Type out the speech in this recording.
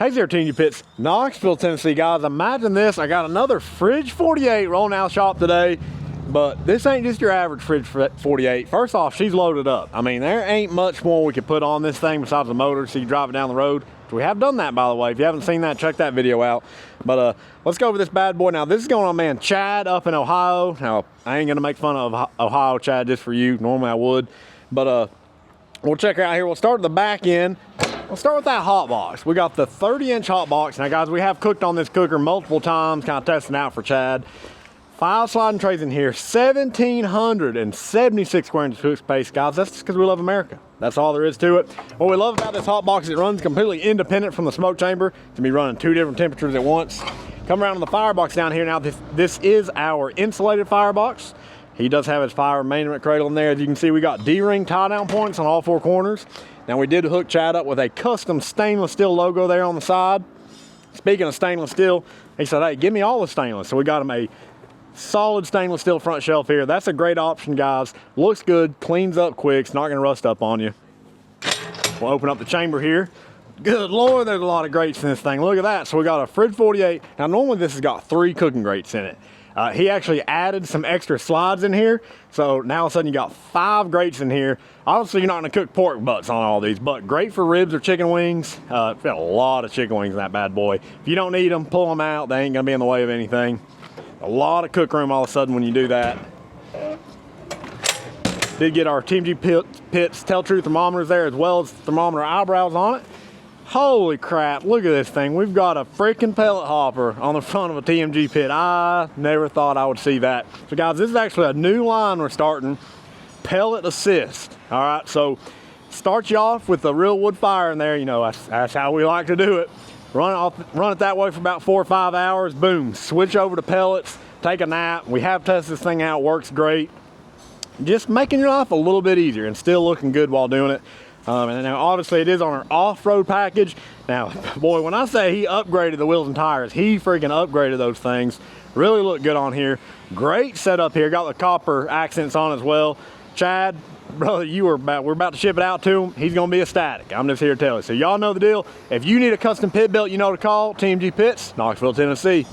Hey there, TMG Pits, Knoxville, Tennessee, guys. Imagine this, I got another Fridge 48 rolling out shop today, but this ain't just your average Fridge 48. First off, she's loaded up. I mean, there ain't much more we could put on this thing besides the motor so you can drive it down the road. We have done that, by the way. If you haven't seen that, check that video out. But let's go over this bad boy. Now, this is going on man Chad up in Ohio. Now, I ain't gonna make fun of Ohio Chad just for you. Normally I would, but we'll check her out here. We'll start at the back end. We'll start with that hot box. We got the 30-inch hot box. Now, guys, we have cooked on this cooker multiple times, kind of testing out for Chad. 5 sliding trays in here, 1,776 square inches cook space, guys. That's just because we love America. That's all there is to it. What we love about this hot box is it runs completely independent from the smoke chamber. It's gonna be running 2 different temperatures at once. Come around to the firebox down here. Now, this is our insulated firebox. He does have his fire management cradle in there. As you can see, we got D-ring tie down points on all 4 corners. Now, we did hook Chad up with a custom stainless steel logo there on the side. Speaking of stainless steel, he said, hey, give me all the stainless. So we got him a solid stainless steel front shelf here. That's a great option, guys. Looks good, cleans up quick. It's not gonna rust up on you. We'll open up the chamber here. Good Lord, there's a lot of grates in this thing. Look at that. So we got a Fridge 48. Now, normally this has got 3 cooking grates in it. He actually added some extra slides in here. So now all of a sudden you got 5 grates in here. Obviously you're not gonna cook pork butts on all these, but great for ribs or chicken wings. Got a lot of chicken wings in that bad boy. If you don't need them, pull them out. They ain't gonna be in the way of anything. A lot of cook room all of a sudden when you do that. Did get our TMG Pits Tell True thermometers there, as well as thermometer eyebrows on it. Holy crap, look at this thing. We've got a freaking pellet hopper on the front of a TMG pit. I never thought I would see that. So guys, this is actually a new line we're starting, pellet assist. All right, so start you off with a real wood fire in there. You know, that's how we like to do it. Run it that way for about 4 or 5 hours, boom, switch over to pellets, take a nap. We have tested this thing out, works great. Just making your life a little bit easier and still looking good while doing it. And now obviously it is on our off-road package. Now, boy, when I say he upgraded the wheels and tires, he freaking upgraded those things. Really look good on here. Great setup here, got the copper accents on as well. Chad, brother, we're about to ship it out to him. He's gonna be ecstatic. I'm just here to tell you. So y'all know the deal. If you need a custom pit built, you know to call TMG Pits, Knoxville, Tennessee.